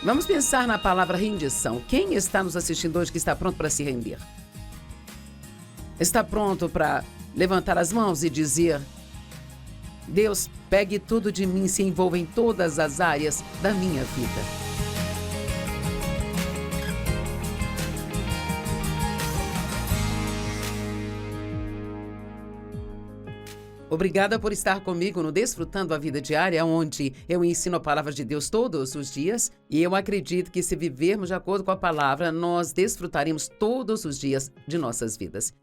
Vamos pensar na palavra rendição. Quem está nos assistindo hoje que está pronto para se render? Está pronto para levantar as mãos e dizer: Deus, pegue tudo de mim, se envolva em todas as áreas da minha vida. Obrigada por estar comigo no Desfrutando a Vida Diária, onde eu ensino a palavra de Deus todos os dias. E eu acredito que, se vivermos de acordo com a palavra, nós desfrutaremos todos os dias de nossas vidas.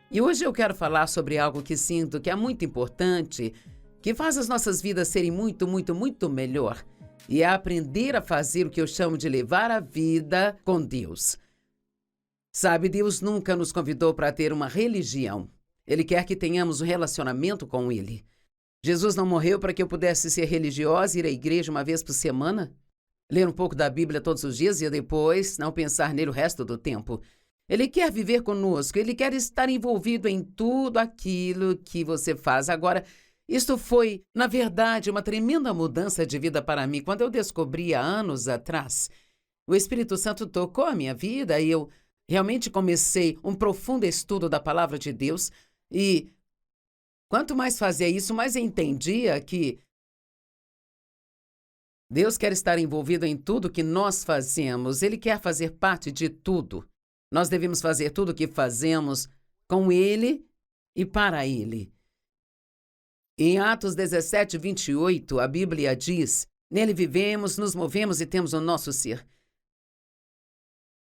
E hoje eu quero falar sobre algo que sinto que é muito importante, que faz as nossas vidas serem muito, muito, muito melhor. E é aprender a fazer o que eu chamo de levar a vida com Deus. Sabe, Deus nunca nos convidou para ter uma religião. Ele quer que tenhamos um relacionamento com Ele. Jesus não morreu para que eu pudesse ser religiosa, ir à igreja uma vez por semana, ler um pouco da Bíblia todos os dias e depois não pensar nele o resto do tempo. Ele quer viver conosco, Ele quer estar envolvido em tudo aquilo que você faz. Agora, isto foi, na verdade, uma tremenda mudança de vida para mim. Quando eu descobri há anos atrás, o Espírito Santo tocou a minha vida e eu realmente comecei um profundo estudo da Palavra de Deus. E quanto mais fazia isso, mais eu entendia que Deus quer estar envolvido em tudo que nós fazemos. Ele quer fazer parte de tudo. Nós devemos fazer tudo o que fazemos com Ele e para Ele. Em Atos 17, 28, a Bíblia diz: nele vivemos, nos movemos e temos o nosso ser.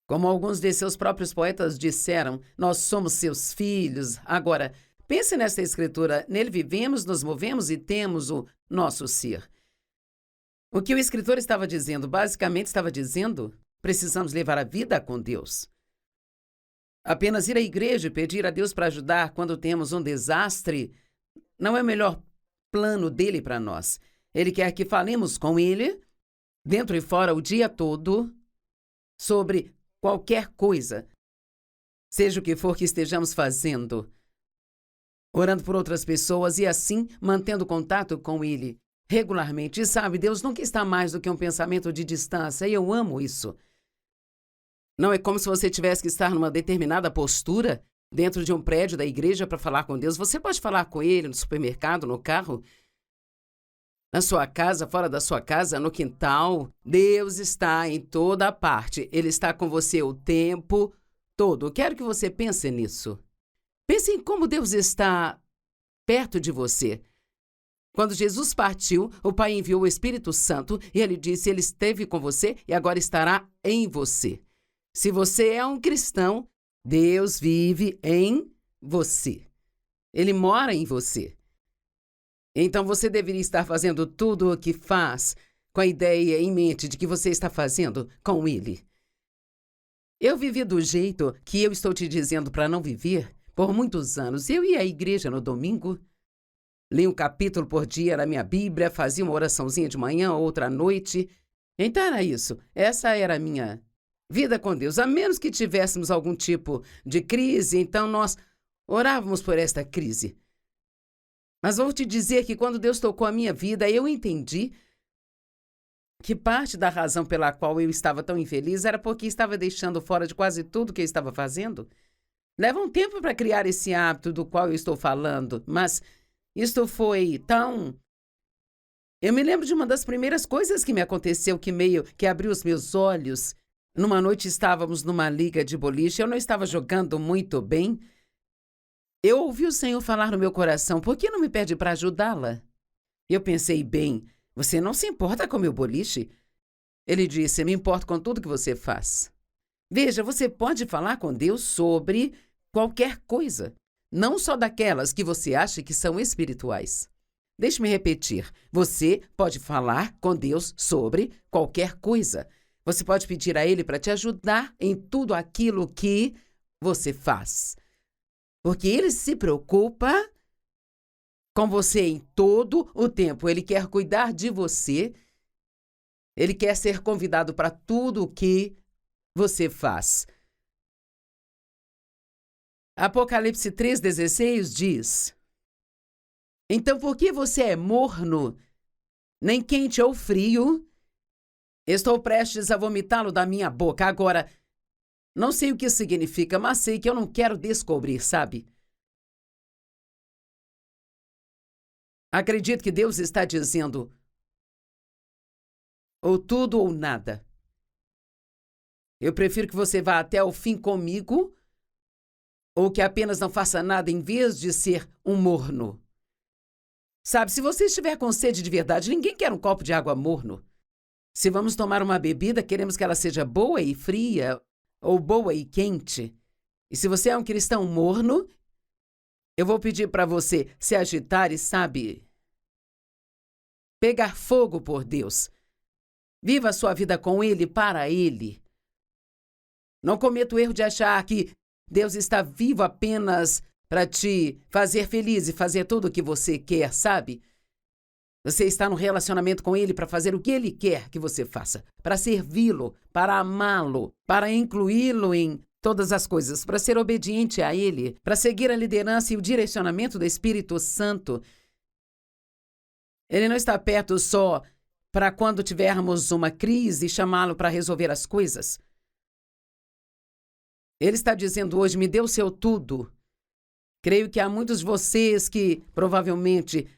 Como alguns de seus próprios poetas disseram, nós somos seus filhos. Agora, pense nesta escritura: nele vivemos, nos movemos e temos o nosso ser. O que o escritor estava dizendo? Basicamente estava dizendo: precisamos levar a vida com Deus. Apenas ir à igreja e pedir a Deus para ajudar quando temos um desastre não é o melhor plano dele para nós. Ele quer que falemos com ele, dentro e fora, o dia todo, sobre qualquer coisa, seja o que for que estejamos fazendo, orando por outras pessoas e assim mantendo contato com Ele regularmente. E sabe, Deus nunca está mais do que um pensamento de distância, e eu amo isso. Não é como se você tivesse que estar numa determinada postura dentro de um prédio da igreja para falar com Deus. Você pode falar com Ele no supermercado, no carro, na sua casa, fora da sua casa, no quintal. Deus está em toda parte. Ele está com você o tempo todo. Quero que você pense nisso. Pense em como Deus está perto de você. Quando Jesus partiu, o Pai enviou o Espírito Santo e Ele disse: Ele esteve com você e agora estará em você. Se você é um cristão, Deus vive em você. Ele mora em você. Então você deveria estar fazendo tudo o que faz com a ideia em mente de que você está fazendo com Ele. Eu vivi do jeito que eu estou te dizendo para não viver por muitos anos. Eu ia à igreja no domingo, li um capítulo por dia na minha Bíblia, fazia uma oraçãozinha de manhã, outra à noite. Então era isso. Essa era a minha vida com Deus. A menos que tivéssemos algum tipo de crise, então nós orávamos por esta crise. Mas vou te dizer que quando Deus tocou a minha vida, eu entendi que parte da razão pela qual eu estava tão infeliz era porque estava deixando fora de quase tudo que eu estava fazendo. Leva um tempo para criar esse hábito do qual eu estou falando, mas isto foi tão... Eu me lembro de uma das primeiras coisas que me aconteceu que abriu os meus olhos. Numa noite estávamos numa liga de boliche, eu não estava jogando muito bem. Eu ouvi o Senhor falar no meu coração: por que não me pede para ajudá-la? Eu pensei: bem, você não se importa com o meu boliche? Ele disse: me importo com tudo que você faz. Veja, você pode falar com Deus sobre qualquer coisa, não só daquelas que você acha que são espirituais. Deixe-me repetir: você pode falar com Deus sobre qualquer coisa. Você pode pedir a Ele para te ajudar em tudo aquilo que você faz. Porque Ele se preocupa com você em todo o tempo. Ele quer cuidar de você. Ele quer ser convidado para tudo o que você faz. Apocalipse 3,16 diz: então, por que você é morno, nem quente ou frio? Estou prestes a vomitá-lo da minha boca. Agora, não sei o que significa, mas sei que eu não quero descobrir, sabe? Acredito que Deus está dizendo ou tudo ou nada. Eu prefiro que você vá até o fim comigo ou que apenas não faça nada em vez de ser um morno. Sabe, se você estiver com sede de verdade, ninguém quer um copo de água morno. Se vamos tomar uma bebida, queremos que ela seja boa e fria ou boa e quente. E se você é um cristão morno, eu vou pedir para você se agitar e, sabe, pegar fogo por Deus. Viva a sua vida com Ele, para Ele. Não cometa o erro de achar que Deus está vivo apenas para te fazer feliz e fazer tudo o que você quer, sabe? Você está no relacionamento com Ele para fazer o que Ele quer que você faça, para servi-lo, para amá-lo, para incluí-lo em todas as coisas, para ser obediente a Ele, para seguir a liderança e o direcionamento do Espírito Santo. Ele não está perto só para quando tivermos uma crise chamá-lo para resolver as coisas. Ele está dizendo hoje, me dê o seu tudo. Creio que há muitos de vocês que provavelmente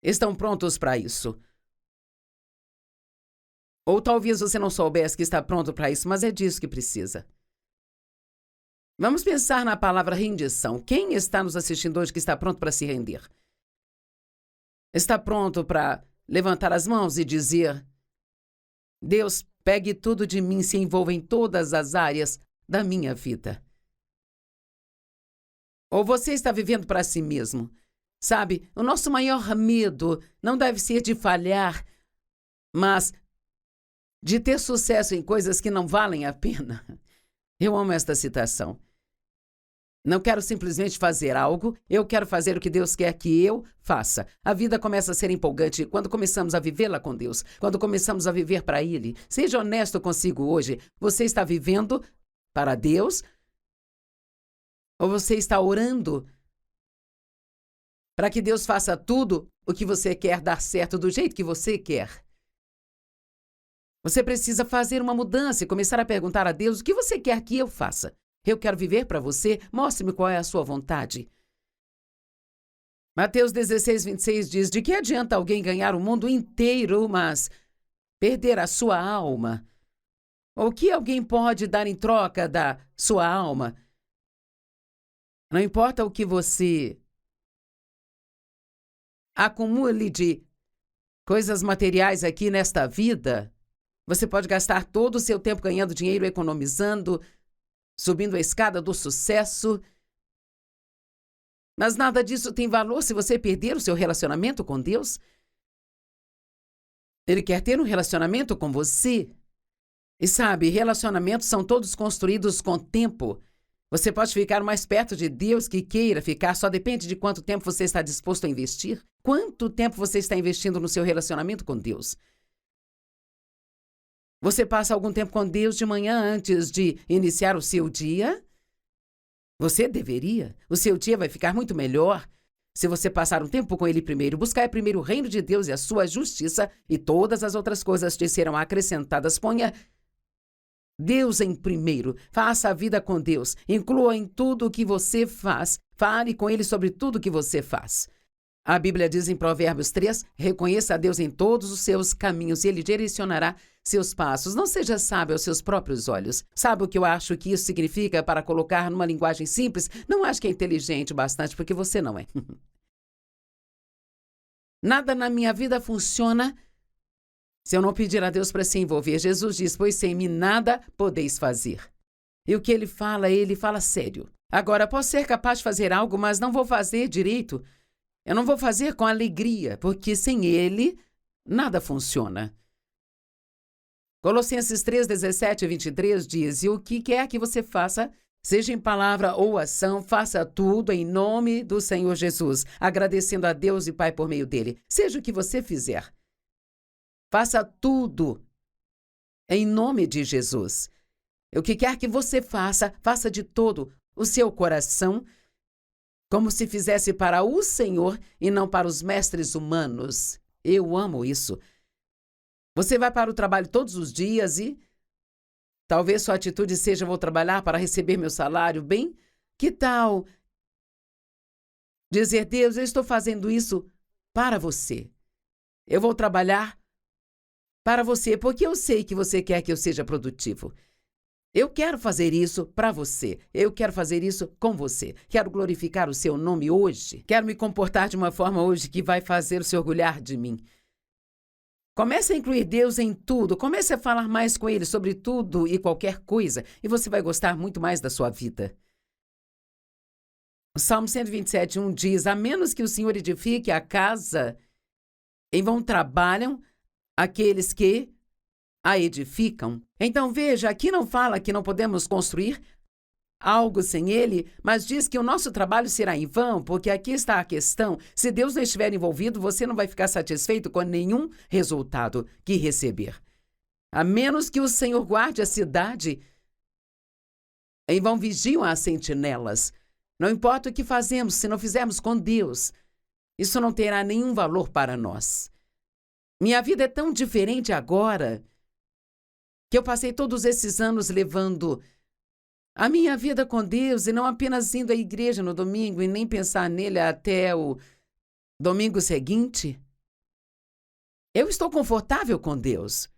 estão prontos para isso. Ou talvez você não soubesse que está pronto para isso, mas é disso que precisa. Vamos pensar na palavra rendição. Quem está nos assistindo hoje que está pronto para se render? Está pronto para levantar as mãos e dizer: Deus, pegue tudo de mim, se envolva em todas as áreas da minha vida. Ou você está vivendo para si mesmo? Sabe, o nosso maior medo não deve ser de falhar, mas de ter sucesso em coisas que não valem a pena. Eu amo esta citação. Não quero simplesmente fazer algo, eu quero fazer o que Deus quer que eu faça. A vida começa a ser empolgante quando começamos a vivê-la com Deus, quando começamos a viver para Ele. Seja honesto consigo hoje. Você está vivendo para Deus? Ou você está orando para que Deus faça tudo o que você quer dar certo do jeito que você quer? Você precisa fazer uma mudança e começar a perguntar a Deus: o que você quer que eu faça? Eu quero viver para você, mostre-me qual é a sua vontade. Mateus 16:26 diz: de que adianta alguém ganhar o mundo inteiro, mas perder a sua alma? Ou o que alguém pode dar em troca da sua alma? Não importa o que você acumule de coisas materiais aqui nesta vida, você pode gastar todo o seu tempo ganhando dinheiro, economizando, subindo a escada do sucesso. Mas nada disso tem valor se você perder o seu relacionamento com Deus. Ele quer ter um relacionamento com você. E sabe, relacionamentos são todos construídos com tempo. Você pode ficar mais perto de Deus que queira ficar, só depende de quanto tempo você está disposto a investir. Quanto tempo você está investindo no seu relacionamento com Deus? Você passa algum tempo com Deus de manhã antes de iniciar o seu dia? Você deveria. O seu dia vai ficar muito melhor se você passar um tempo com Ele primeiro. Buscar primeiro o reino de Deus e a sua justiça, e todas as outras coisas te serão acrescentadas. Ponha Deus em primeiro. Faça a vida com Deus. Inclua em tudo o que você faz. Fale com Ele sobre tudo o que você faz. A Bíblia diz em Provérbios 3, reconheça a Deus em todos os seus caminhos e Ele direcionará seus passos. Não seja sábio aos seus próprios olhos. Sabe o que eu acho que isso significa para colocar numa linguagem simples? Não acho que é inteligente o bastante, porque você não é. Nada na minha vida funciona se eu não pedir a Deus para se envolver. Jesus diz, pois sem mim nada podeis fazer. E o que Ele fala sério. Agora, posso ser capaz de fazer algo, mas não vou fazer direito. Eu não vou fazer com alegria, porque sem Ele, nada funciona. Colossenses 3, 17 e 23 diz, e o que quer que você faça, seja em palavra ou ação, faça tudo em nome do Senhor Jesus, agradecendo a Deus e Pai por meio dele. Seja o que você fizer, faça tudo em nome de Jesus. O que quer que você faça, faça de todo o seu coração, como se fizesse para o Senhor e não para os mestres humanos. Eu amo isso. Você vai para o trabalho todos os dias e talvez sua atitude seja: vou trabalhar para receber meu salário. Bem, que tal dizer: Deus, eu estou fazendo isso para você. Eu vou trabalhar para você, porque eu sei que você quer que eu seja produtivo. Eu quero fazer isso para você. Eu quero fazer isso com você. Quero glorificar o seu nome hoje. Quero me comportar de uma forma hoje que vai fazer se orgulhar de mim. Comece a incluir Deus em tudo. Comece a falar mais com Ele sobre tudo e qualquer coisa, e você vai gostar muito mais da sua vida. O Salmo 127:1 diz: a menos que o Senhor edifique a casa, em vão trabalham aqueles que a edificam. Então veja, aqui não fala que não podemos construir algo sem Ele, mas diz que o nosso trabalho será em vão, porque aqui está a questão: se Deus não estiver envolvido, você não vai ficar satisfeito com nenhum resultado que receber. A menos que o Senhor guarde a cidade, em vão vigiam as sentinelas. Não importa o que fazemos, se não fizermos com Deus, isso não terá nenhum valor para nós. Minha vida é tão diferente agora que eu passei todos esses anos levando a minha vida com Deus e não apenas indo à igreja no domingo e nem pensar nele até o domingo seguinte. Eu estou confortável com Deus.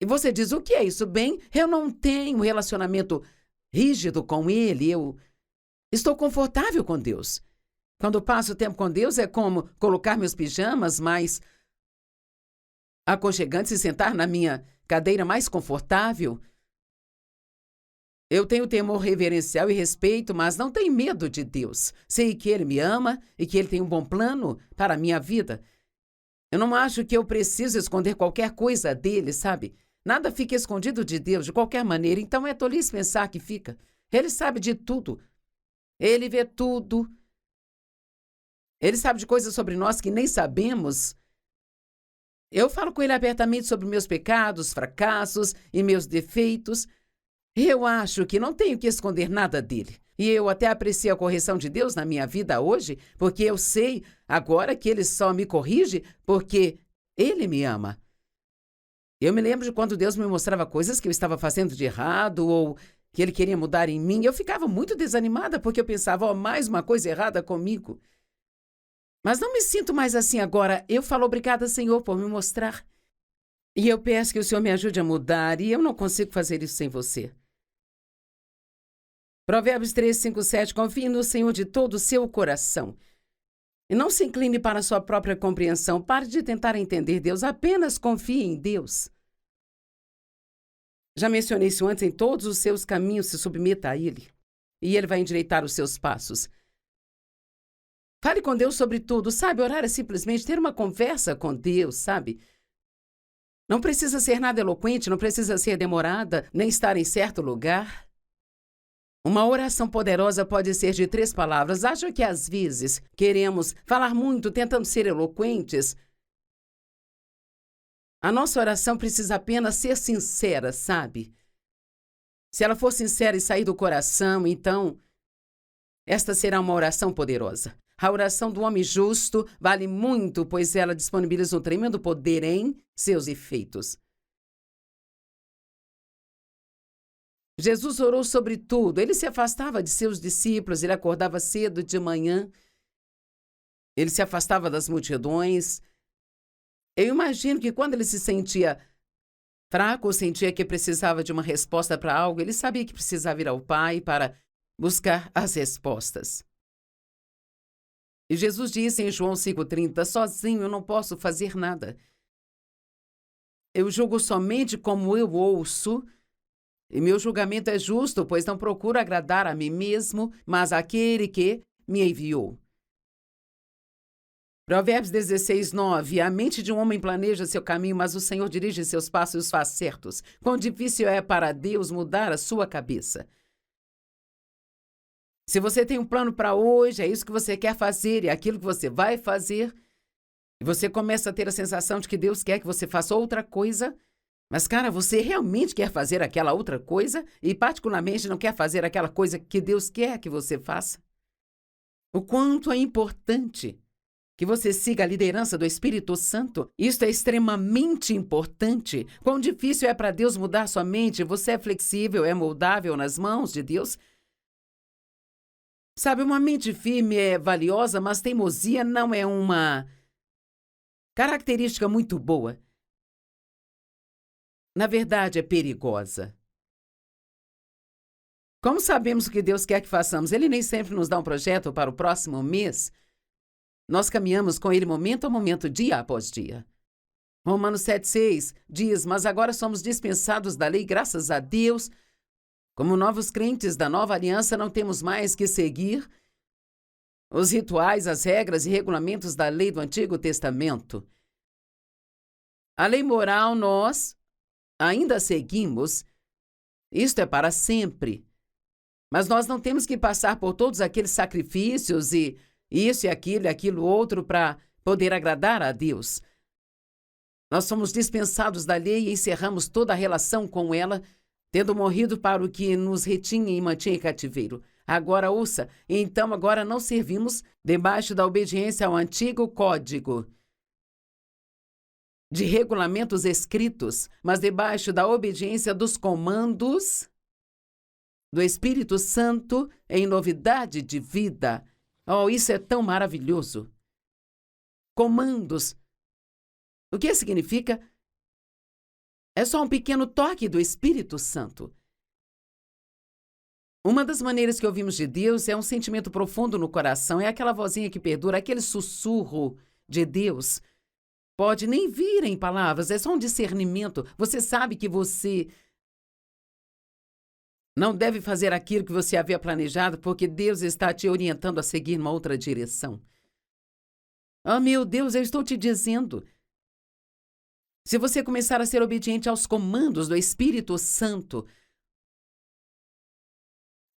E você diz: o que é isso? Bem, eu não tenho um relacionamento rígido com Ele, eu estou confortável com Deus. Quando passo tempo com Deus é como colocar meus pijamas mais aconchegantes e sentar na minha cadeira mais confortável. Eu tenho temor reverencial e respeito, mas não tenho medo de Deus. Sei que Ele me ama e que Ele tem um bom plano para a minha vida. Eu não acho que eu preciso esconder qualquer coisa dele, sabe? Nada fica escondido de Deus de qualquer maneira, então é tolice pensar que fica. Ele sabe de tudo. Ele vê tudo. Ele sabe de coisas sobre nós que nem sabemos. Eu falo com Ele abertamente sobre meus pecados, fracassos e meus defeitos. Eu acho que não tenho que esconder nada dele. E eu até aprecio a correção de Deus na minha vida hoje, porque eu sei agora que Ele só me corrige porque Ele me ama. Eu me lembro de quando Deus me mostrava coisas que eu estava fazendo de errado ou que Ele queria mudar em mim. Eu ficava muito desanimada porque eu pensava: mais uma coisa errada comigo. Mas não me sinto mais assim agora. Eu falo: obrigada, Senhor, por me mostrar. E eu peço que o Senhor me ajude a mudar, e eu não consigo fazer isso sem você. Provérbios 3, 5, 7. Confie no Senhor de todo o seu coração. E não se incline para a sua própria compreensão. Pare de tentar entender Deus. Apenas confie em Deus. Já mencionei isso antes. Em todos os seus caminhos se submeta a Ele. E Ele vai endireitar os seus passos. Fale com Deus sobre tudo. Sabe, orar é simplesmente ter uma conversa com Deus, sabe? Não precisa ser nada eloquente, não precisa ser demorada, nem estar em certo lugar. Uma oração poderosa pode ser de 3 palavras. Acho que às vezes queremos falar muito, tentando ser eloquentes. A nossa oração precisa apenas ser sincera, sabe? Se ela for sincera e sair do coração, então esta será uma oração poderosa. A oração do homem justo vale muito, pois ela disponibiliza um tremendo poder em seus efeitos. Jesus orou sobre tudo. Ele se afastava de seus discípulos, ele acordava cedo de manhã, ele se afastava das multidões. Eu imagino que quando ele se sentia fraco ou sentia que precisava de uma resposta para algo, ele sabia que precisava ir ao Pai para buscar as respostas. E Jesus disse em João 5,30, sozinho eu não posso fazer nada. Eu julgo somente como eu ouço, e meu julgamento é justo, pois não procuro agradar a mim mesmo, mas àquele que me enviou. Provérbios 16:9. A mente de um homem planeja seu caminho, mas o Senhor dirige seus passos e os faz certos. Quão difícil é para Deus mudar a sua cabeça. Se você tem um plano para hoje, é isso que você quer fazer, é aquilo que você vai fazer, e você começa a ter a sensação de que Deus quer que você faça outra coisa, mas, cara, você realmente quer fazer aquela outra coisa e, particularmente, não quer fazer aquela coisa que Deus quer que você faça? O quanto é importante que você siga a liderança do Espírito Santo. Isto é extremamente importante. Quão difícil é para Deus mudar sua mente. Você é flexível, é moldável nas mãos de Deus. Sabe, uma mente firme é valiosa, mas teimosia não é uma característica muito boa. Na verdade, é perigosa. Como sabemos o que Deus quer que façamos? Ele nem sempre nos dá um projeto para o próximo mês. Nós caminhamos com Ele momento a momento, dia após dia. Romanos 7,6 diz: mas agora somos dispensados da lei, graças a Deus. Como novos crentes da nova aliança, não temos mais que seguir os rituais, as regras e regulamentos da lei do Antigo Testamento. A lei moral nós ainda seguimos. Isto é para sempre. Mas nós não temos que passar por todos aqueles sacrifícios e isso e aquilo outro para poder agradar a Deus. Nós somos dispensados da lei e encerramos toda a relação com ela, tendo morrido para o que nos retinha e mantinha em cativeiro. Agora, ouça, então agora não servimos debaixo da obediência ao antigo código de regulamentos escritos, mas debaixo da obediência dos comandos do Espírito Santo em novidade de vida. Oh, isso é tão maravilhoso. Comandos. O que significa? É só um pequeno toque do Espírito Santo. Uma das maneiras que ouvimos de Deus é um sentimento profundo no coração, é aquela vozinha que perdura, aquele sussurro de Deus. Pode nem vir em palavras, é só um discernimento. Você sabe que você não deve fazer aquilo que você havia planejado porque Deus está te orientando a seguir uma outra direção. Ah, meu Deus, eu estou te dizendo. Se você começar a ser obediente aos comandos do Espírito Santo.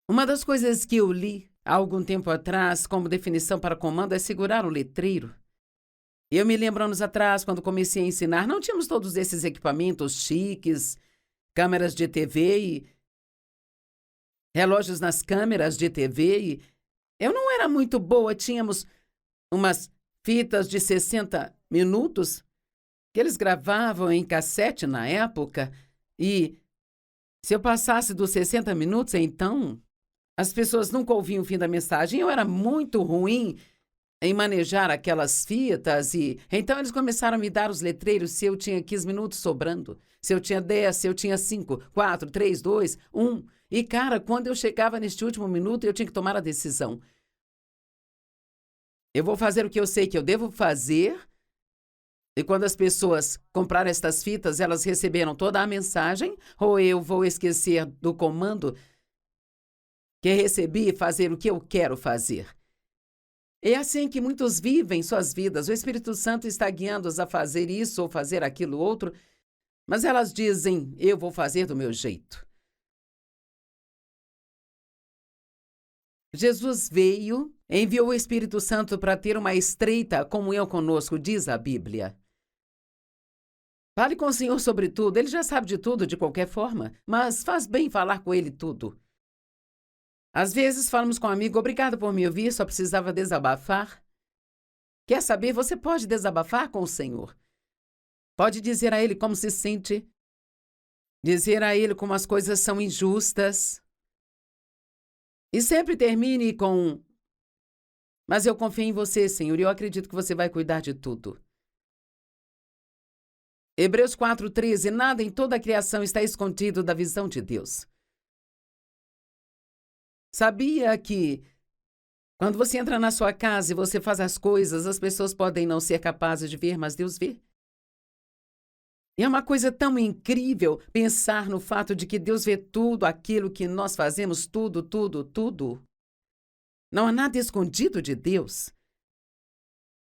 Uma das coisas que eu li há algum tempo atrás como definição para comando é segurar um letreiro. Eu me lembro anos atrás, quando comecei a ensinar, não tínhamos todos esses equipamentos chiques, câmeras de TV e relógios nas câmeras de TV e eu não era muito boa. Tínhamos umas fitas de 60 minutos que eles gravavam em cassete na época e se eu passasse dos 60 minutos, então as pessoas nunca ouviam o fim da mensagem. Eu era muito ruim em manejar aquelas fitas e então eles começaram a me dar os letreiros se eu tinha 15 minutos sobrando, se eu tinha 10, se eu tinha 5, 4, 3, 2, 1. E, cara, quando eu chegava neste último minuto, eu tinha que tomar a decisão. Eu vou fazer o que eu sei que eu devo fazer. E quando as pessoas compraram estas fitas, elas receberam toda a mensagem, ou eu vou esquecer do comando que recebi e fazer o que eu quero fazer. É assim que muitos vivem suas vidas. O Espírito Santo está guiando-os a fazer isso ou fazer aquilo outro, mas elas dizem, eu vou fazer do meu jeito. Jesus veio, enviou o Espírito Santo para ter uma estreita comunhão conosco, diz a Bíblia. Fale com o Senhor sobre tudo, Ele já sabe de tudo de qualquer forma, mas faz bem falar com Ele tudo. Às vezes falamos com um amigo, obrigado por me ouvir, só precisava desabafar. Quer saber? Você pode desabafar com o Senhor. Pode dizer a Ele como se sente, dizer a Ele como as coisas são injustas. E sempre termine com: mas eu confio em você, Senhor, e eu acredito que você vai cuidar de tudo. Hebreus 4,13, nada em toda a criação está escondido da visão de Deus. Sabia que quando você entra na sua casa e você faz as coisas, as pessoas podem não ser capazes de ver, mas Deus vê? E é uma coisa tão incrível pensar no fato de que Deus vê tudo aquilo que nós fazemos, tudo, tudo, tudo. Não há nada escondido de Deus.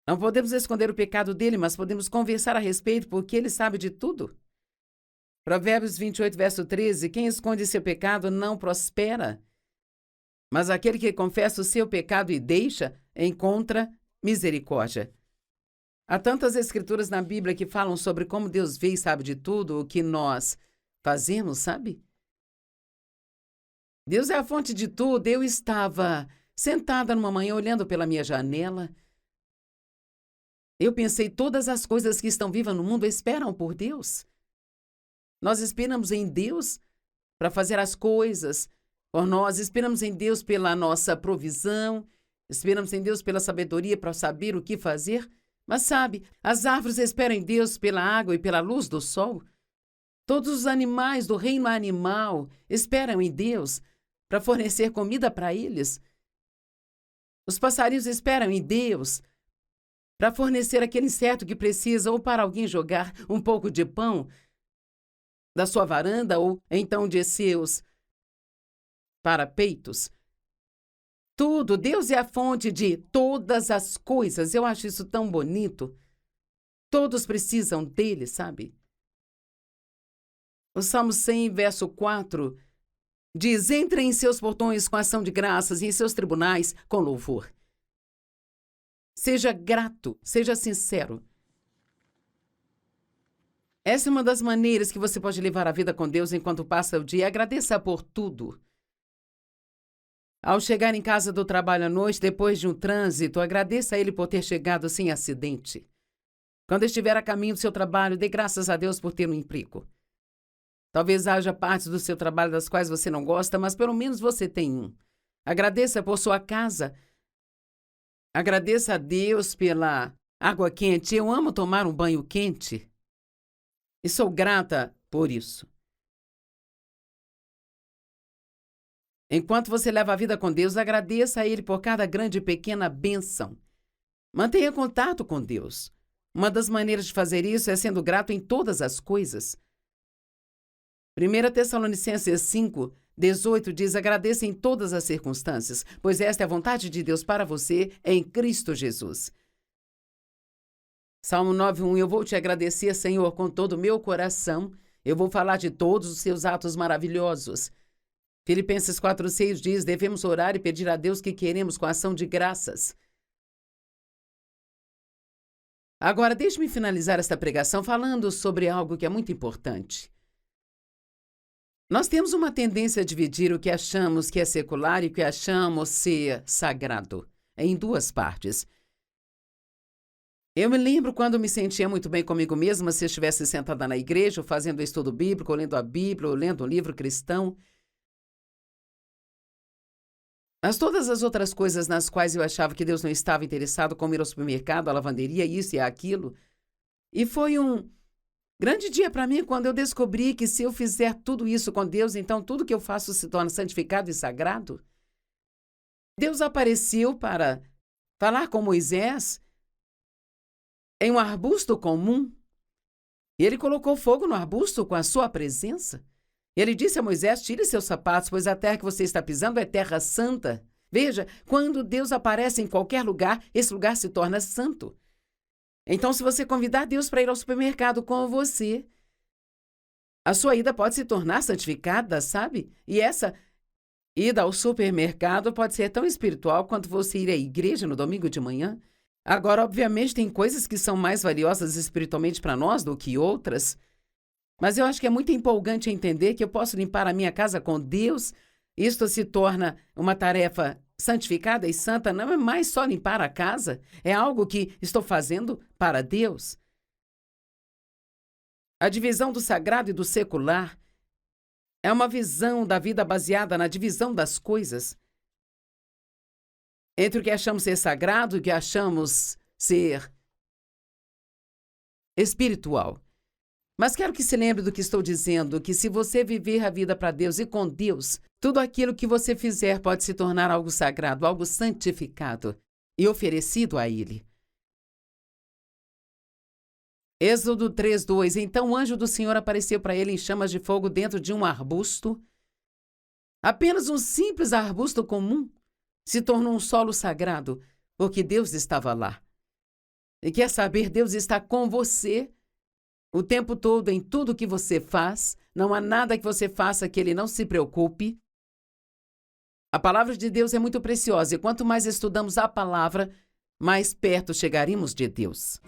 Não podemos esconder o pecado dele, mas podemos conversar a respeito porque ele sabe de tudo. Provérbios 28, verso 13, quem esconde seu pecado não prospera, mas aquele que confessa o seu pecado e deixa, encontra misericórdia. Há tantas escrituras na Bíblia que falam sobre como Deus vê e sabe de tudo o que nós fazemos, sabe? Deus é a fonte de tudo. Eu estava sentada numa manhã olhando pela minha janela Eu pensei, todas as coisas que estão vivas no mundo esperam por Deus. Nós esperamos em Deus para fazer as coisas por nós, esperamos em Deus pela nossa provisão, esperamos em Deus pela sabedoria para saber o que fazer. Mas sabe, as árvores esperam em Deus pela água e pela luz do sol. Todos os animais do reino animal esperam em Deus para fornecer comida para eles. Os passarinhos esperam em Deus para fornecer aquele inseto que precisa, ou para alguém jogar um pouco de pão da sua varanda, ou então de seus parapeitos. Tudo, Deus é a fonte de todas as coisas. Eu acho isso tão bonito. Todos precisam dele, sabe? O Salmo 100, verso 4, diz: entrem em seus portões com ação de graças e em seus tribunais com louvor. Seja grato, seja sincero. Essa é uma das maneiras que você pode levar a vida com Deus enquanto passa o dia. Agradeça por tudo. Ao chegar em casa do trabalho à noite, depois de um trânsito, agradeça a Ele por ter chegado sem acidente. Quando estiver a caminho do seu trabalho, dê graças a Deus por ter um emprego. Talvez haja partes do seu trabalho das quais você não gosta, mas pelo menos você tem um. Agradeça por sua casa. Agradeça a Deus pela água quente. Eu amo tomar um banho quente e sou grata por isso. Enquanto você leva a vida com Deus, agradeça a Ele por cada grande e pequena bênção. Mantenha contato com Deus. Uma das maneiras de fazer isso é sendo grato em todas as coisas. 1 Tessalonicenses 5, 18 diz: agradeça em todas as circunstâncias, pois esta é a vontade de Deus para você em Cristo Jesus. Salmo 9:1: eu vou te agradecer, Senhor, com todo o meu coração. Eu vou falar de todos os seus atos maravilhosos. Filipenses 4:6 diz: devemos orar e pedir a Deus que queremos com ação de graças. Agora, deixe-me finalizar esta pregação falando sobre algo que é muito importante. Nós temos uma tendência a dividir o que achamos que é secular e o que achamos ser sagrado, em duas partes. Eu me lembro quando me sentia muito bem comigo mesma se estivesse sentada na igreja, fazendo estudo bíblico, ou lendo a Bíblia, ou lendo um livro cristão. Mas todas as outras coisas nas quais eu achava que Deus não estava interessado, como ir ao supermercado, à lavanderia, isso e aquilo. E foi um grande dia para mim quando eu descobri que se eu fizer tudo isso com Deus, então tudo que eu faço se torna santificado e sagrado. Deus apareceu para falar com Moisés em um arbusto comum. E ele colocou fogo no arbusto com a sua presença. Ele disse a Moisés: tire seus sapatos, pois a terra que você está pisando é terra santa. Veja, quando Deus aparece em qualquer lugar, esse lugar se torna santo. Então, se você convidar Deus para ir ao supermercado com você, a sua ida pode se tornar santificada, sabe? E essa ida ao supermercado pode ser tão espiritual quanto você ir à igreja no domingo de manhã. Agora, obviamente, tem coisas que são mais valiosas espiritualmente para nós do que outras. Mas eu acho que é muito empolgante entender que eu posso limpar a minha casa com Deus. Isto se torna uma tarefa santificada e santa. Não é mais só limpar a casa. É algo que estou fazendo para Deus. A divisão do sagrado e do secular é uma visão da vida baseada na divisão das coisas. Entre o que achamos ser sagrado e o que achamos ser espiritual. Mas quero que se lembre do que estou dizendo, que se você viver a vida para Deus e com Deus, tudo aquilo que você fizer pode se tornar algo sagrado, algo santificado e oferecido a Ele. Êxodo 3:2. Então o anjo do Senhor apareceu para ele em chamas de fogo dentro de um arbusto. Apenas um simples arbusto comum se tornou um solo sagrado, porque Deus estava lá. E quer saber, Deus está com você o tempo todo, em tudo que você faz. Não há nada que você faça que Ele não se preocupe. A palavra de Deus é muito preciosa e quanto mais estudamos a palavra, mais perto chegaremos de Deus.